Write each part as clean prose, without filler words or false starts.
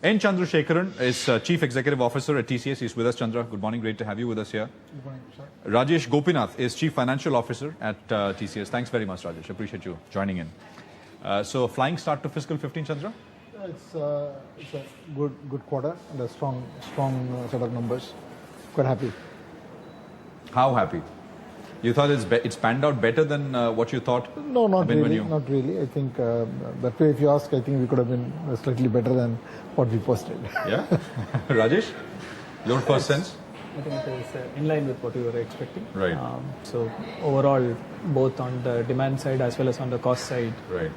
N. Chandrasekharan is Chief Executive Officer at TCS. He's with us, Chandra. Good morning. Great to have you with us here. Good morning, sir. Rajesh Gopinath is Chief Financial Officer at TCS. Thanks very much, Rajesh. Appreciate you joining in. So, a flying start to fiscal 15, Chandra? It's a good quarter and a strong set of numbers. Quite happy. How happy? You thought it's panned out better than what you thought? No, not really. Not really. I think that way, if you ask, I think we could have been slightly better than what we posted. Yeah? Rajesh? Your first sense? I think it is in line with what we were expecting. Right. So overall, both on the demand side as well as on the cost side, right.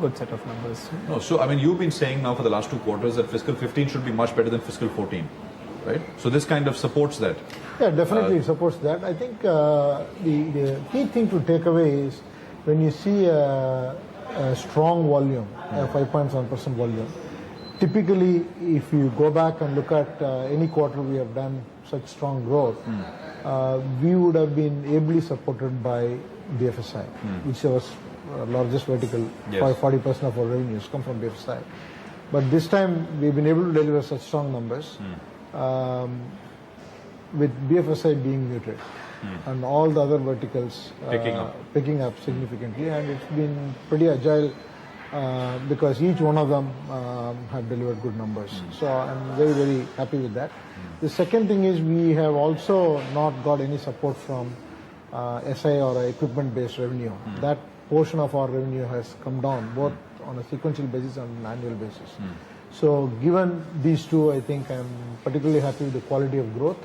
Good set of numbers. No, so I mean, you've been saying now for the last 2 quarters that fiscal 15 should be much better than fiscal 14, right? So this kind of supports that. Yeah, definitely it supports that. I think the key thing to take away is when you see a strong volume, a 5.7% volume. Typically, if you go back and look at any quarter we have done such strong growth, we would have been ably supported by BFSI, which was our largest vertical. Yes. 40% of our revenues come from BFSI. But this time, we've been able to deliver such strong numbers, with BFSI being muted, and all the other verticals picking up significantly, and it's been pretty agile. Because each one of them have delivered good numbers. So I'm very, very happy with that. The second thing is we have also not got any support from SI or equipment-based revenue. That portion of our revenue has come down, both on a sequential basis and an annual basis. So given these two, I think I'm particularly happy with the quality of growth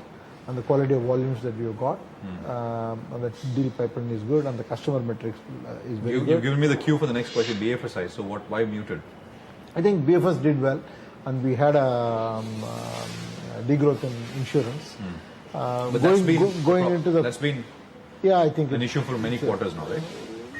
and the quality of volumes that we have got. And the deal pipeline is good, and the customer metrics is very good. You've given me the cue for the next question, BFSI. So why muted? I think BFS did well, and we had a degrowth in insurance. But Going that's into been yeah, I think an issue for many quarters now, right?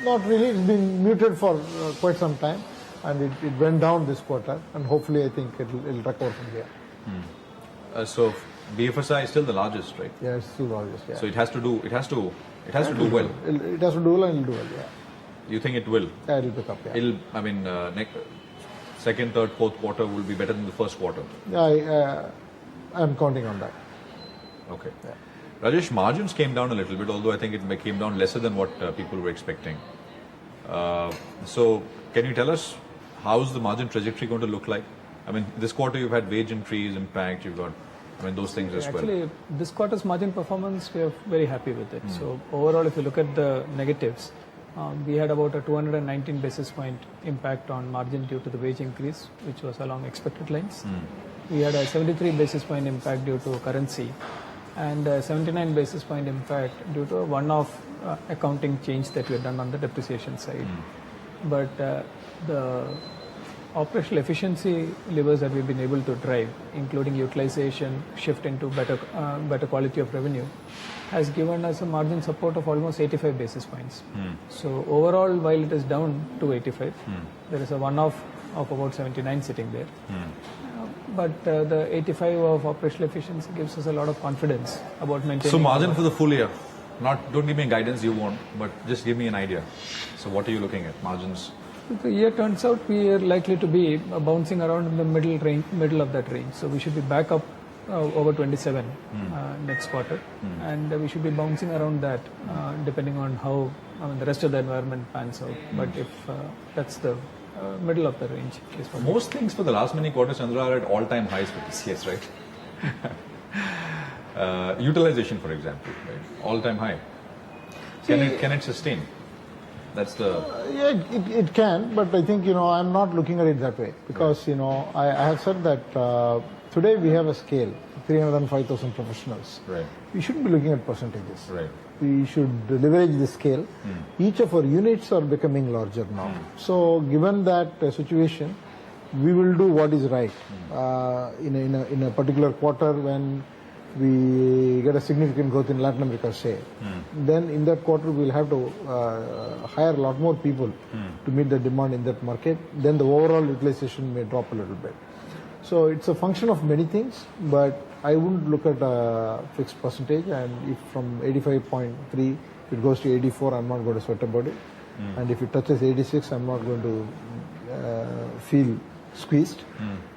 Not really. It's been muted for quite some time, and it went down this quarter, and hopefully I think it'll recover from there. So BFSI is still the largest, right? Yeah, it's still the largest. Yeah. So it has to do well. It has to do well, and it'll do well. Yeah. You think it will? Yeah, it'll pick up. Yeah. Second, third, fourth quarter will be better than the first quarter. Yeah, I'm counting on that. Okay. Yeah. Rajesh, margins came down a little bit, although I think it came down lesser than what people were expecting. So can you tell us how's the margin trajectory going to look like? I mean, this quarter you've had wage increase impact, you've got those things as well. Actually, this quarter's margin performance, we are very happy with it. So overall, if you look at the negatives, we had about a 219 basis point impact on margin due to the wage increase, which was along expected lines. We had a 73 basis point impact due to currency, and a 79 basis point impact due to a one-off accounting change that we had done on the depreciation side. But the operational efficiency levers that we've been able to drive, including utilization, shift into better quality of revenue, has given us a margin support of almost 85 basis points. So overall, while it is down to 85, there is a one-off of about 79 sitting there. But the 85 of operational efficiency gives us a lot of confidence about maintaining. So margin for the full year, don't give me a guidance you want, but just give me an idea. So what are you looking at, margins? If the year turns out, we are likely to be bouncing around in the middle of that range. So we should be back up over 27 next quarter, and we should be bouncing around that depending on how the rest of the environment pans out. But if that's the middle of the range. Most things for the last many quarters, Chandra, are at all-time highs for TCS, right? Utilization, for example, right? All-time high. Can it sustain? That's the... yeah, it can, but I think, I'm not looking at it that way. Because, I have said that today we have a scale, 305,000 professionals. Right. We shouldn't be looking at percentages. Right. We should leverage the scale. Each of our units are becoming larger now. So given that situation, we will do what is right in a particular quarter when we get a significant growth in Latin America, say. Then in that quarter, we'll have to hire a lot more people to meet the demand in that market. Then the overall utilization may drop a little bit. So it's a function of many things, but I wouldn't look at a fixed percentage. And if from 85.3 it goes to 84, I'm not going to sweat about it. And if it touches 86, I'm not going to feel squeezed.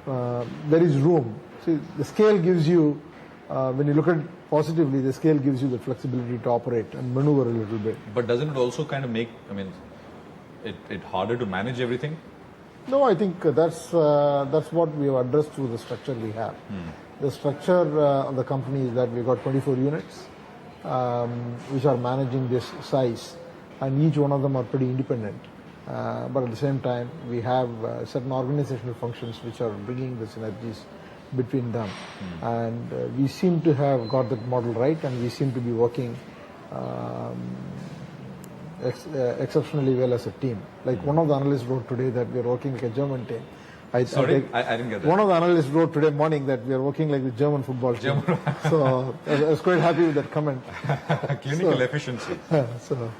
There is room. See, the scale gives you, when you look at it positively, the scale gives you the flexibility to operate and maneuver a little bit. But doesn't it also kind of make, I mean, it harder to manage everything? No, I think that's what we have addressed through the structure we have. The structure of the company is that we've got 24 units which are managing this size, and each one of them are pretty independent. But at the same time, we have certain organizational functions which are bringing the synergies between them. And we seem to have got that model right, and we seem to be working exceptionally well as a team. Like one of the analysts wrote today that we are working like a German team. Sorry, I didn't get that. One of the analysts wrote today morning that we are working like the German football team. So I was quite happy with that comment. Clinical efficiency. So,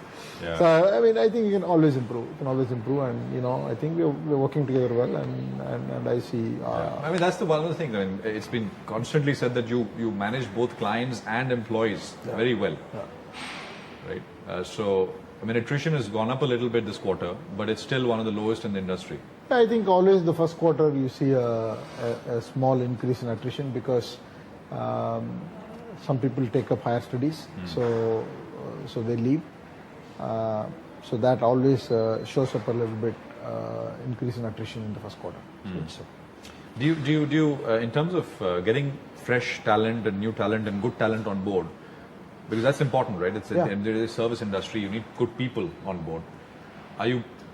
Yeah. so I mean, I think you can always improve. You can always improve, and I think we're working together well, and I see. I mean, that's the one of the things. I mean, it's been constantly said that you manage both clients and employees very well, right? So, I mean, attrition has gone up a little bit this quarter, but it's still one of the lowest in the industry. I think always the first quarter you see a small increase in attrition because some people take up higher studies, so they leave. So that always shows up a little bit increase in attrition in the first quarter. So, Do you in terms of getting fresh talent and new talent and good talent on board, because that's important, right? It's a service industry. You need good people on board.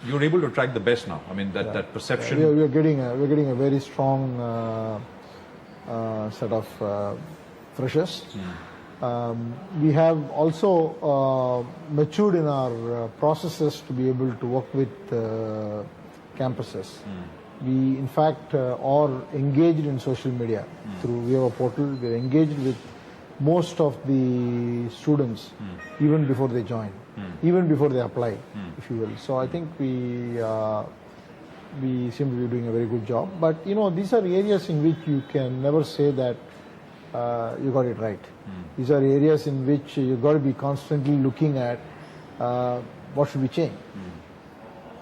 You're able to attract the best now. I mean, that perception. we're getting a very strong set of freshers. We have also matured in our processes to be able to work with campuses. We, in fact, are engaged in social media through we have a portal. We're engaged with most of the students even before they join, even before they apply, if you will. So I think we seem to be doing a very good job. But these are areas in which you can never say that you got it right. These are areas in which you've got to be constantly looking at what should we change.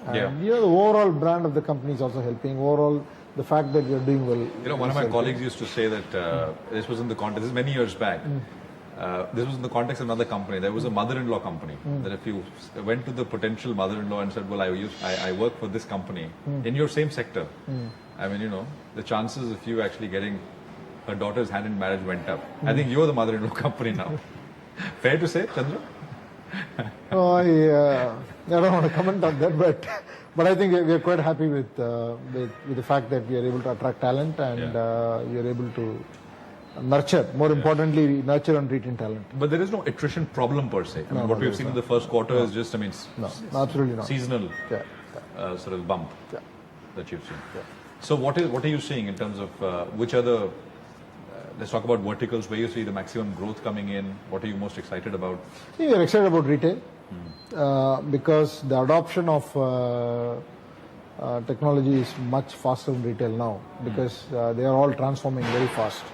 And the overall brand of the company is also helping. Overall, the fact that we are doing well. One of my colleagues used to say that this was in the context. This is many years back. This was in the context of another company. There was a mother-in-law company that if you went to the potential mother-in-law and said, "Well, I work for this company in your same sector," I mean, the chances of you actually getting her daughter's hand in marriage went up. I think you're the mother-in-law company now. Fair to say, Chandra? I don't want to comment on that, but I think we are quite happy with the fact that we are able to attract talent and we are able to nurture. More importantly, nurture and retain talent. But there is no attrition problem per se. I mean, what we've seen in the first quarter is just, no, absolutely not. Seasonal sort of bump that you've seen. So what are you seeing in terms of which other? Let's talk about verticals where you see the maximum growth coming in. What are you most excited about? We are excited about retail because the adoption of technology is much faster in retail now because they are all transforming very fast.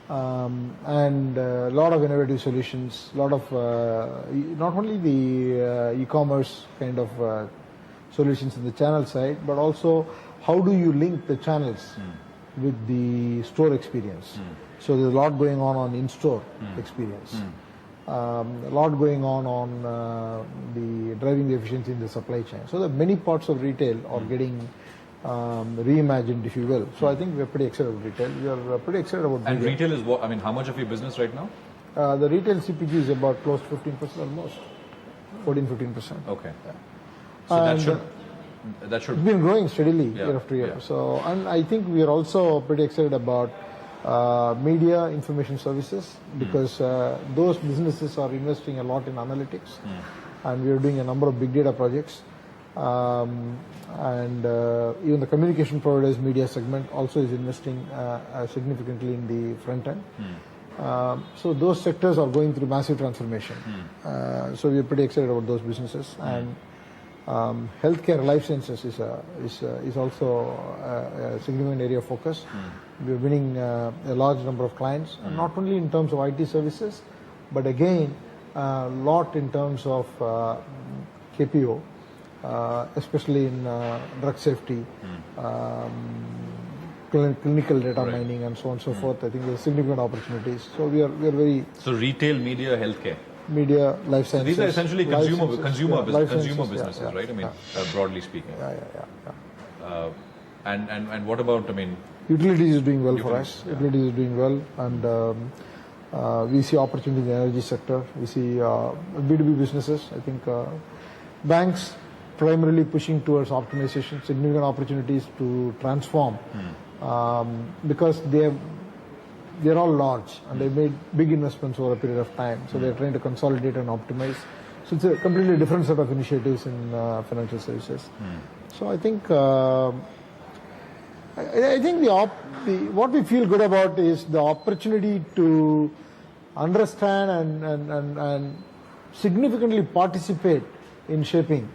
And a lot of innovative solutions, a lot of not only the e-commerce kind of solutions in the channel side, but also how do you link the channels with the store experience. So there's a lot going on in-store experience. A lot going on the driving the efficiency in the supply chain. So that many parts of retail are getting reimagined, if you will. So I think we're pretty excited about retail. We are pretty excited about And retail is what? I mean, how much of your business right now? The retail CPG is about close to 15% almost. 14-15%. Okay. So that should it's been growing steadily year after year. Yeah. So, and I think we are also pretty excited about media information services because those businesses are investing a lot in analytics, and we are doing a number of big data projects. And even the communication providers media segment also is investing significantly in the front end. So those sectors are going through massive transformation. So we are pretty excited about those businesses. And healthcare life sciences is also a significant area of focus. We are winning a large number of clients, not only in terms of IT services, but again a lot in terms of KPO especially in drug safety, clinical data mining, and so on and so forth. I think there's significant opportunities. So we are very So retail, media, healthcare. media, life sciences. These are essentially life consumer sciences, life consumer sciences, businesses, right? I mean, broadly speaking. Yeah. And what about, I mean, Utilities is doing well for Utilities, us. Utilities is doing well, and we see opportunity in the energy sector. We see B2B businesses. I think banks primarily pushing towards optimization, significant opportunities to transform because they're all large and they made big investments over a period of time. So they're trying to consolidate and optimize. So it's a completely different set of initiatives in financial services. So I think I think what we feel good about is the opportunity to understand and significantly participate in shaping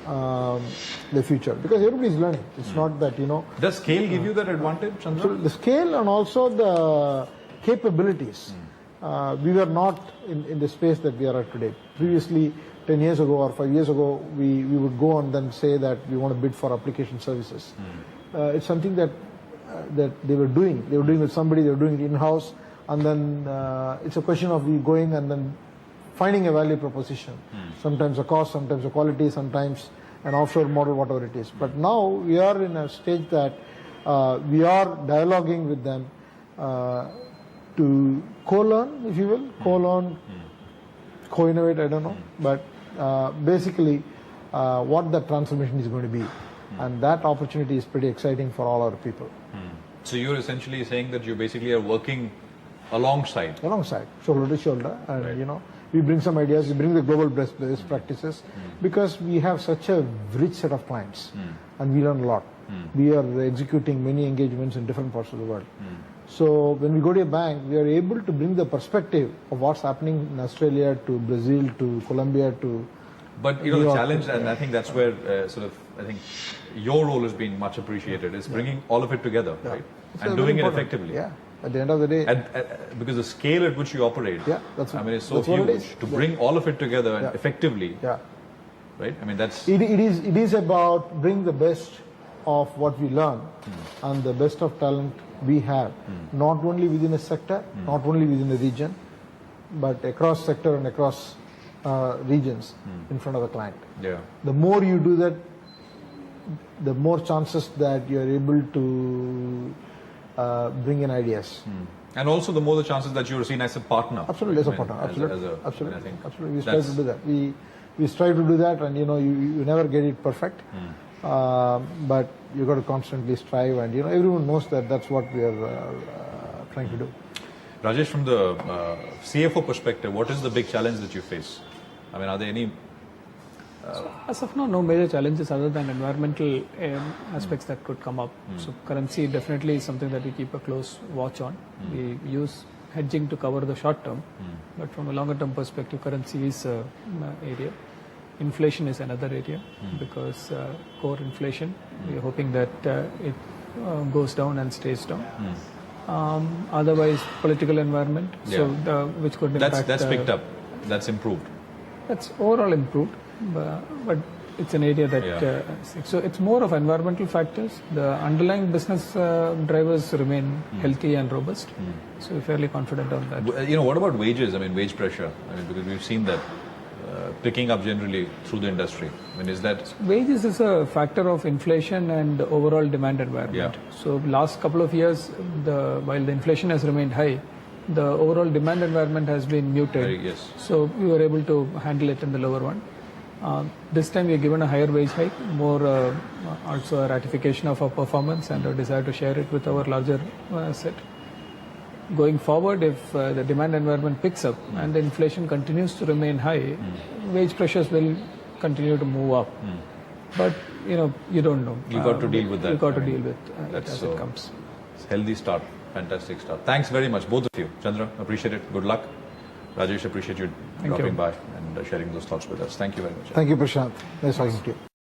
the future, because everybody is learning. It's not that, does scale give you that advantage, Chandra? so the scale and also the capabilities. We were not in the space that we are at today. Previously, 10 years ago or 5 years ago, we would go and then say that we want to bid for application services. It's something that they were doing. They were doing with somebody, they were doing it in-house, and then it's a question of we going and then finding a value proposition. Sometimes a cost, sometimes a quality, sometimes an offshore model, whatever it is. But now we are in a stage that we are dialoguing with them to co-learn, if you will, co-learn, co-innovate, I don't know, but basically what the transformation is going to be. And that opportunity is pretty exciting for all our people. So you're essentially saying that you basically are working alongside, shoulder to shoulder, and Right. We bring some ideas, we bring the global best practices, because we have such a rich set of clients, and we learn a lot. We are executing many engagements in different parts of the world. So when we go to a bank, we are able to bring the perspective of what's happening in Australia to Brazil to Colombia to but New the York, challenge, and I think that's where I think your role has been much appreciated, is bringing all of it together, right, It's and very doing it important. effectively. Yeah, at the end of the day, And because the scale at which you operate, that's I mean, it's so that's what it huge. is. To bring all of it together and effectively, yeah. right? I mean, that's It is about bring the best of what we learn and the best of talent we have, not only within a sector, not only within a region, but across sector and across regions in front of the client. yeah. The more you do that, the more chances that you are able to bring in ideas. And also, the more the chances that you're seen as a partner. Absolutely, as a I mean, partner. as Absolutely, a- absolutely, I think absolutely. We strive that's- to do that. We strive to do that, and you never get it perfect, but you got to constantly strive, and everyone knows that that's what we are trying to do. Rajesh, from the CFO perspective, what is the big challenge that you face? I mean, are there any? As of now, no major challenges other than environmental aspects that could come up. So currency definitely is something that we keep a close watch on. We use hedging to cover the short term, but from a longer term perspective, currency is an area. Inflation is another area because core inflation, we are hoping that it goes down and stays down. Otherwise, political environment, so which could impact. That's picked up. That's improved. That's overall improved, but it's an area that so it's more of environmental factors. The underlying business drivers remain healthy and robust, so we're fairly confident on that. What about wages? I mean, wage pressure. I mean, because we've seen that picking up generally through the industry. I mean, is that Wages is a factor of inflation and overall demand environment. Yeah. So last couple of years, while the inflation has remained high, the overall demand environment has been muted. yes. So we were able to handle it in the lower one. This time we are given a higher wage hike, more also a ratification of our performance and a desire to share it with our larger set. Going forward, if the demand environment picks up and the inflation continues to remain high, wage pressures will continue to move up. But you don't know. You got to deal with that. You got to I mean, deal with it that's as it comes. healthy start, fantastic start. Thanks very much, both of you. Chandra, appreciate it. Good luck. Rajesh, appreciate you dropping by and sharing those thoughts with us. Thank you very much. Thank you, Prashant. Nice talking to you.